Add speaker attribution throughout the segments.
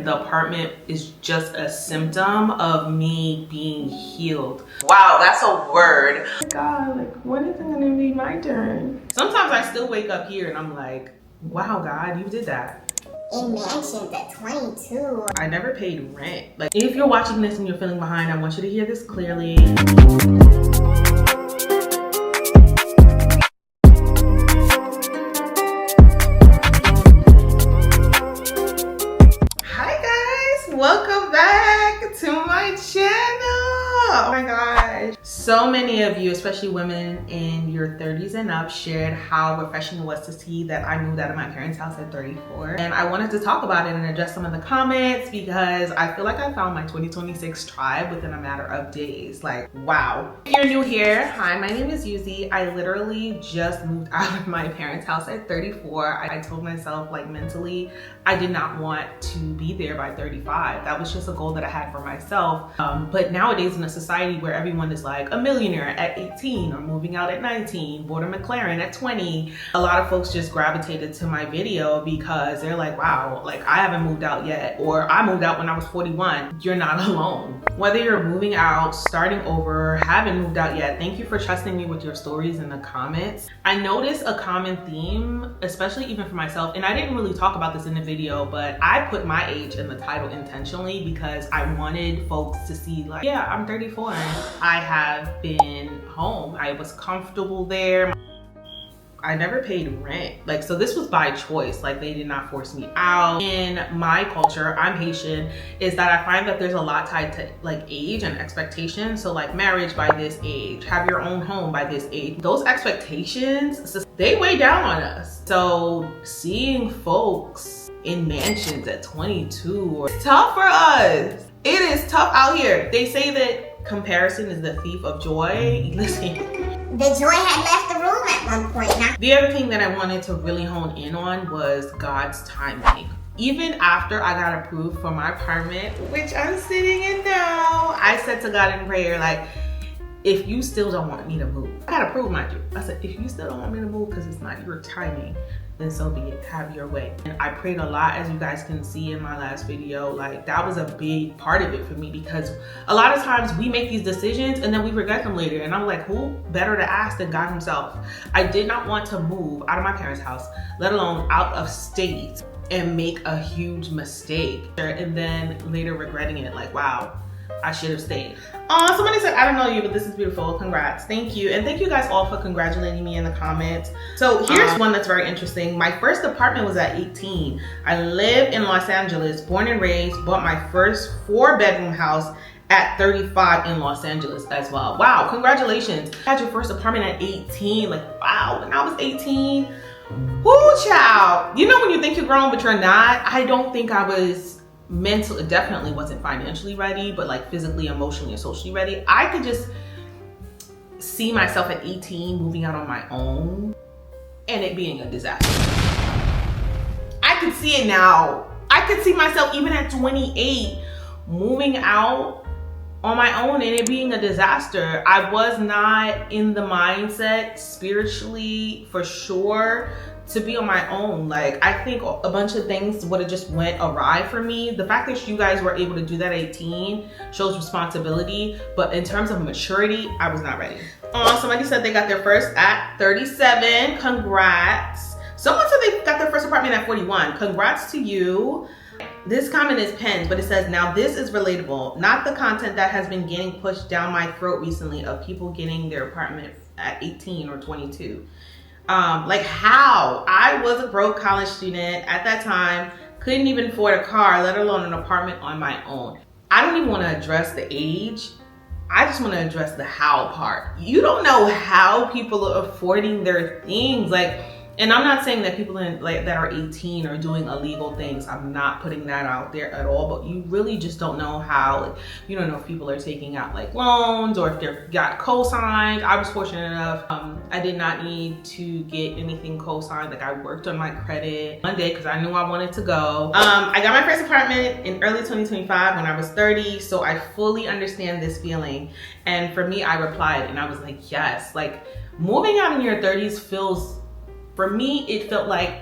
Speaker 1: The apartment is just a symptom of me being healed. Wow, that's a word. God, like, when is it gonna be my turn? Sometimes I still wake up here and I'm like, wow, God, you did that.
Speaker 2: In mansions at 22.
Speaker 1: I never paid rent. Like, if you're watching this and you're feeling behind, I want you to hear this clearly. Welcome back to my channel. Oh my gosh. So many of you, especially women in your 30s and up, shared how refreshing it was to see that I moved out of my parents' house at 34. And I wanted to talk about it and address some of the comments because I feel like I found my 2026 tribe within a matter of days. Like, wow. If you're new here, hi, my name is Yuzie. I literally just moved out of my parents' house at 34. I told myself, like, mentally, I did not want to be there by 35. That was just a goal that I had for myself. But nowadays in a society where everyone is like a millionaire at 18 or moving out at 19, bought a McLaren at 20, a lot of folks just gravitated to my video because they're like, wow, like I haven't moved out yet, or I moved out when I was 41. You're not alone. Whether you're moving out, starting over, haven't moved out yet, thank you for trusting me with your stories in the comments. I noticed a common theme, especially even for myself, and I didn't really talk about this in the video, but I put my age in the title intentionally because I wanted folks to see, like, yeah, I'm 34 and I have been home. I was comfortable there. I never paid rent. Like, so this was by choice. Like, they did not force me out. In my culture, I'm Haitian, is that I find that there's a lot tied to like age and expectations. So like marriage by this age, have your own home by this age. Those expectations, they weigh down on us. So seeing folks in mansions at 22, it's tough for us. It is tough out here. They say that comparison is the thief of joy. Listen.
Speaker 2: The joy had left the room at one point. Now,
Speaker 1: the other thing that I wanted to really hone in on was God's timing. Even after I got approved for my apartment, which I'm sitting in now, I said to God in prayer, like, if you still don't want me to move, I got approved, mind you. I said, if you still don't want me to move because it's not your timing, then so be it, have your way. And I prayed a lot, as you guys can see in my last video. Like, that was a big part of it for me because a lot of times we make these decisions and then we regret them later. And I'm like, who better to ask than God himself? I did not want to move out of my parents' house, let alone out of state, and make a huge mistake and then later regretting it. Like, wow, I should have stayed. Somebody said, I don't know you, but this is beautiful. Congrats. Thank you. And thank you guys all for congratulating me in the comments. So here's one that's very interesting. My first apartment was at 18. I live in Los Angeles, born and raised, bought my first 4-bedroom house at 35 in Los Angeles as well. Wow, congratulations. You had your first apartment at 18. Like, wow, when I was 18, whoo, child. You know when you think you're grown, but you're not? I don't think I was mentally, definitely wasn't financially ready, but like physically, emotionally, and socially ready. I could just see myself at 18 moving out on my own and it being a disaster. I could see it now. I could see myself even at 28 moving out on my own and it being a disaster. I was not in the mindset spiritually, for sure, to be on my own. Like, I think a bunch of things would have just went awry for me. The fact that you guys were able to do that at 18 shows responsibility, but in terms of maturity, I was not ready. Somebody said they got their first at 37. Congrats. Someone said they got their first apartment at 41. Congrats to you. This comment is penned, but it says, now this is relatable. Not the content that has been getting pushed down my throat recently of people getting their apartment at 18 or 22. Like, how? I was a broke college student at that time, couldn't even afford a car, let alone an apartment on my own. I don't even want to address the age. I just want to address the how part. You don't know how people are affording their things. Like, and I'm not saying that people that are 18 are doing illegal things. I'm not putting that out there at all, but you really just don't know how. Like, you don't know if people are taking out like loans or if they've got co-signed. I was fortunate enough. I did not need to get anything co-signed. Like, I worked on my credit one day because I knew I wanted to go. I got my first apartment in early 2025 when I was 30. So I fully understand this feeling. And for me, I replied and I was like, yes, like moving out in your 30s feels, for me, it felt like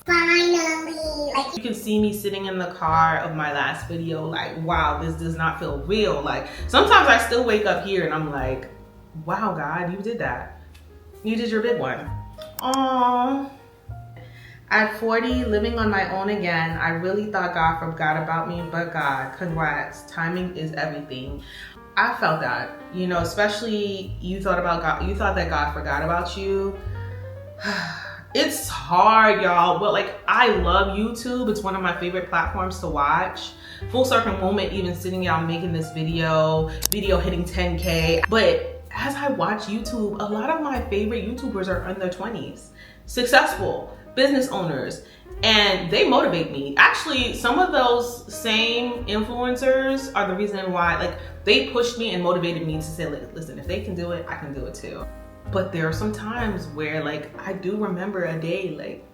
Speaker 2: finally, like,
Speaker 1: you can see me sitting in the car of my last video, like, wow, this does not feel real. Like, sometimes I still wake up here and I'm like, wow, God, you did that. You did your big one. Aww. At 40, living on my own again, I really thought God forgot about me, but God, congrats. Timing is everything. I felt that, you know, especially you thought about God, you thought that God forgot about you. It's hard, y'all, but like, I love YouTube. It's one of my favorite platforms to watch. Full circle moment, even sitting out making this video hitting 10K. But as I watch YouTube, a lot of my favorite YouTubers are in their 20s, successful business owners, and they motivate me. Actually, some of those same influencers are the reason why, like, they pushed me and motivated me to say, like, listen, if they can do it, I can do it too. But there are some times where, like, I do remember a day, like,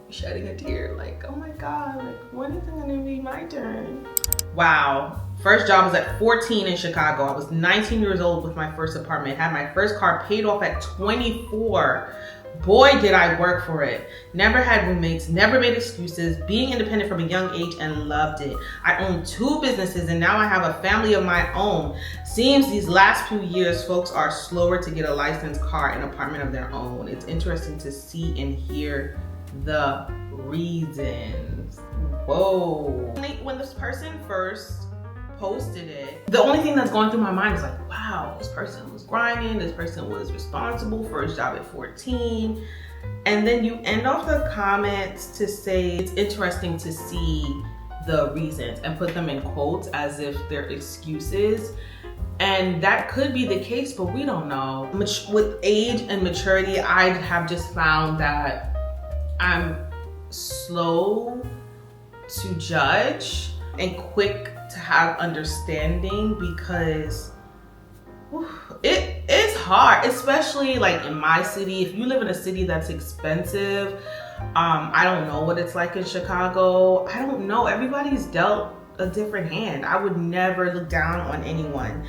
Speaker 1: shedding a tear, like, oh my God, like, when is it gonna be my turn? Wow. First job was at 14 in Chicago. I was 19 years old with my first apartment, had my first car paid off at 24. Boy, did I work for it. Never had roommates, never made excuses, being independent from a young age, and loved it. I own 2 businesses and now I have a family of my own. Seems these last few years, folks are slower to get a licensed car and apartment of their own. It's interesting to see and hear the reasons. Whoa. When this person first posted it, the only thing that's going through my mind is like, wow, this person was grinding, this person was responsible, first job at 14. And then you end off the comments to say it's interesting to see the reasons and put them in quotes as if they're excuses. And that could be the case, but we don't know. With age and maturity, I have just found that I'm slow to judge and quick to have understanding, because it is hard, especially like in my city. If you live in a city that's expensive, I don't know what it's like in Chicago. I don't know. Everybody's dealt a different hand. I would never look down on anyone.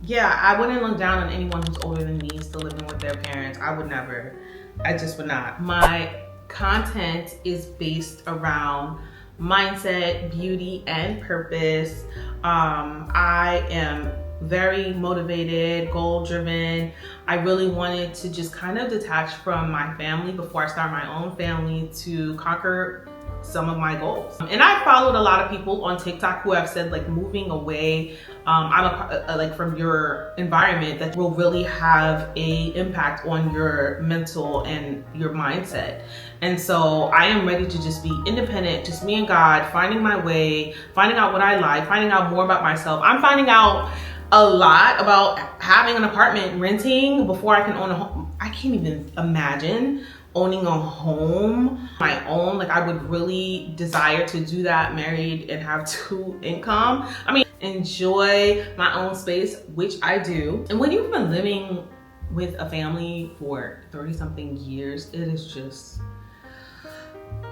Speaker 1: Yeah, I wouldn't look down on anyone who's older than me, still living with their parents. I would never. I just would not. My content is based around mindset, beauty, and purpose. I am very motivated, goal-driven. I really wanted to just kind of detach from my family before I start my own family to conquer some of my goals. And I followed a lot of people on TikTok who have said, like, moving away like from your environment, that will really have a impact on your mental and your mindset. And so I am ready to just be independent, just me and God, finding my way, finding out what I like, finding out more about myself. I'm finding out a lot about having an apartment, renting, before I can own a home. I can't even imagine owning a home, my own. Like, I would really desire to do that married and have 2 income. I mean, enjoy my own space, which I do. And when you've been living with a family for 30 something years, it is just,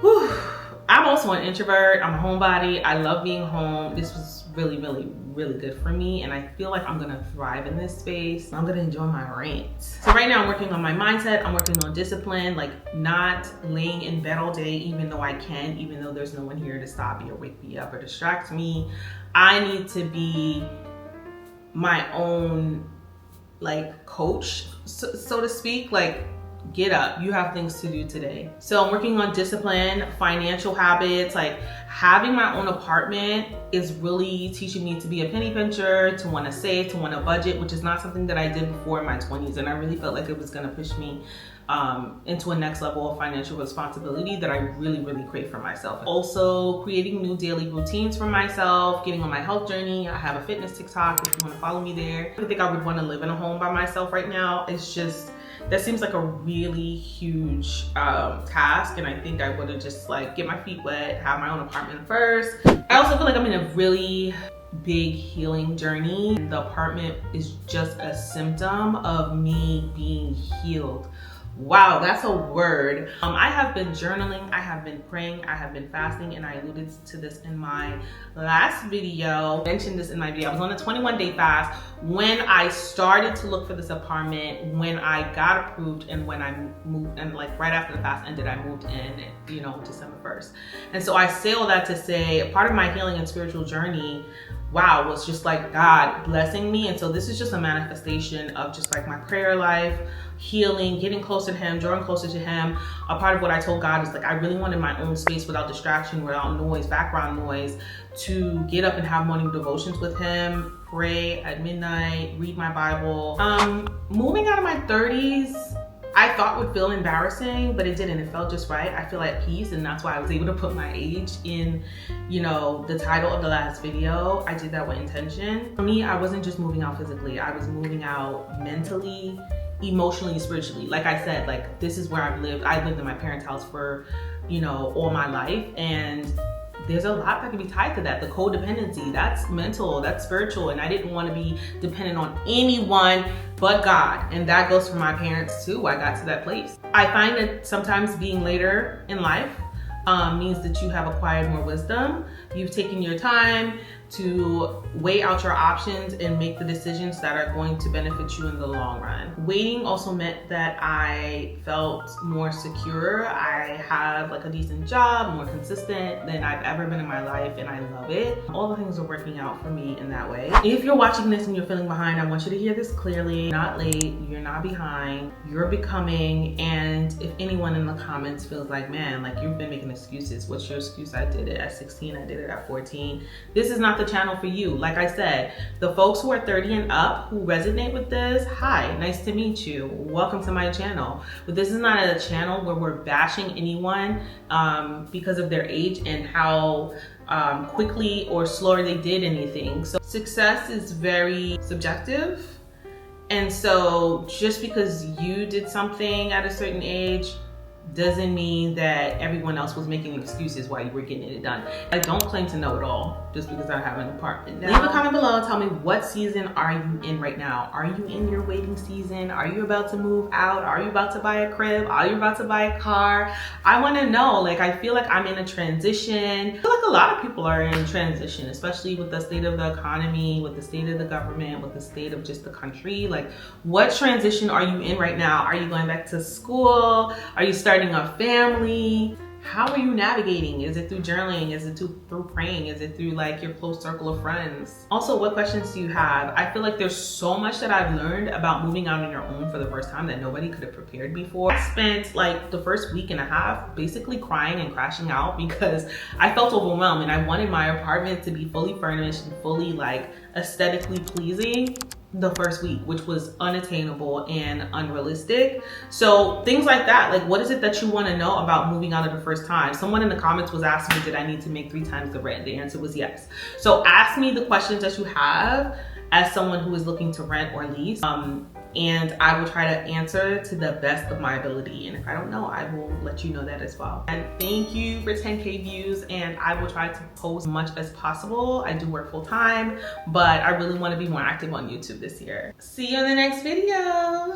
Speaker 1: whew. I'm also an introvert. I'm a homebody. I love being home. This was really, really, really good for me. And I feel like I'm gonna thrive in this space. I'm gonna enjoy my rent. So right now I'm working on my mindset. I'm working on discipline, like not laying in bed all day, even though I can, even though there's no one here to stop me or wake me up or distract me. I need to be my own, like, coach, so to speak. Like, get up, you have things to do today. So I'm working on discipline, financial habits. Like, having my own apartment is really teaching me to be a penny pincher, to want to save, to want to budget, which is not something that I did before in my 20s. And I really felt like it was going to push me into a next level of financial responsibility that I really, really crave for myself. Also, creating new daily routines for myself, getting on my health journey. I have a fitness TikTok if you want to follow me there. I think I would want to live in a home by myself right now. It's just, that seems like a really huge task, and I think I would have just, like, get my feet wet, have my own apartment first. I also feel like I'm in a really big healing journey. The apartment is just a symptom of me being healed. Wow, that's a word. I have been journaling, I have been praying, I have been fasting, and I alluded to this in my last video. I mentioned this in my video. I was on a 21-day fast when I started to look for this apartment, when I got approved, and when I moved, and like right after the fast ended, I moved in, you know, December 1st. And so I say all that to say, a part of my healing and spiritual journey, wow, was just like God blessing me. And so this is just a manifestation of just like my prayer life, healing, getting closer to him, drawing closer to him. A part of what I told God is like, I really wanted my own space without distraction, without noise, background noise, to get up and have morning devotions with him, pray at midnight, read my Bible. Moving out of my 30s, I thought would feel embarrassing, but it didn't. It felt just right. I feel at peace, and that's why I was able to put my age in, you know, the title of the last video. I did that with intention. For me, I wasn't just moving out physically. I was moving out mentally, emotionally, spiritually. Like I said, like this is where I've lived. I lived in my parents' house for, you know, all my life, and there's a lot that can be tied to that. The codependency, that's mental, that's spiritual, and I didn't want to be dependent on anyone but God. And that goes for my parents too. I got to that place. I find that sometimes being later in life means that you have acquired more wisdom. You've taken your time to weigh out your options and make the decisions that are going to benefit you in the long run. Waiting also meant that I felt more secure. I have like a decent job, more consistent than I've ever been in my life, and I love it. All the things are working out for me in that way. If you're watching this and you're feeling behind, I want you to hear this clearly. You're not late, you're not behind, you're becoming. And if anyone in the comments feels like, man, like you've been making excuses, what's your excuse? I did it at 16, I did it at 14. This is not the channel for you. Like I said, the folks who are 30 and up who resonate with this, hi, nice to meet you. Welcome to my channel. But this is not a channel where we're bashing anyone because of their age and how quickly or slower they did anything. So success is very subjective. And so just because you did something at a certain age doesn't mean that everyone else was making excuses while you were getting it done. I don't claim to know it all just because I have an apartment now. Leave a comment below and tell me, what season are you in right now? Are you in your waiting season? Are you about to move out? Are you about to buy a crib? Are you about to buy a car? I want to know. Like, I feel like I'm in a transition. I feel like a lot of people are in transition, especially with the state of the economy, with the state of the government, with the state of just the country. Like, what transition are you in right now? Are you going back to school? Are you starting a family? How are you navigating? Is it through journaling? Is it through praying? Is it through like your close circle of friends? Also, what questions do you have? I feel like there's so much that I've learned about moving out on your own for the first time that nobody could have prepared me for. I spent like the first week and a half basically crying and crashing out because I felt overwhelmed and I wanted my apartment to be fully furnished and fully like aesthetically pleasing the first week, which was unattainable and unrealistic. So things like that, like what is it that you want to know about moving out of the first time? Someone in the comments was asking me, did I need to make 3 times the rent? The answer was yes. So ask me the questions that you have as someone who is looking to rent or lease. And I will try to answer to the best of my ability. And if I don't know, I will let you know that as well. And thank you for 10K views, and I will try to post as much as possible. I do work full time, but I really want to be more active on YouTube this year. See you in the next video.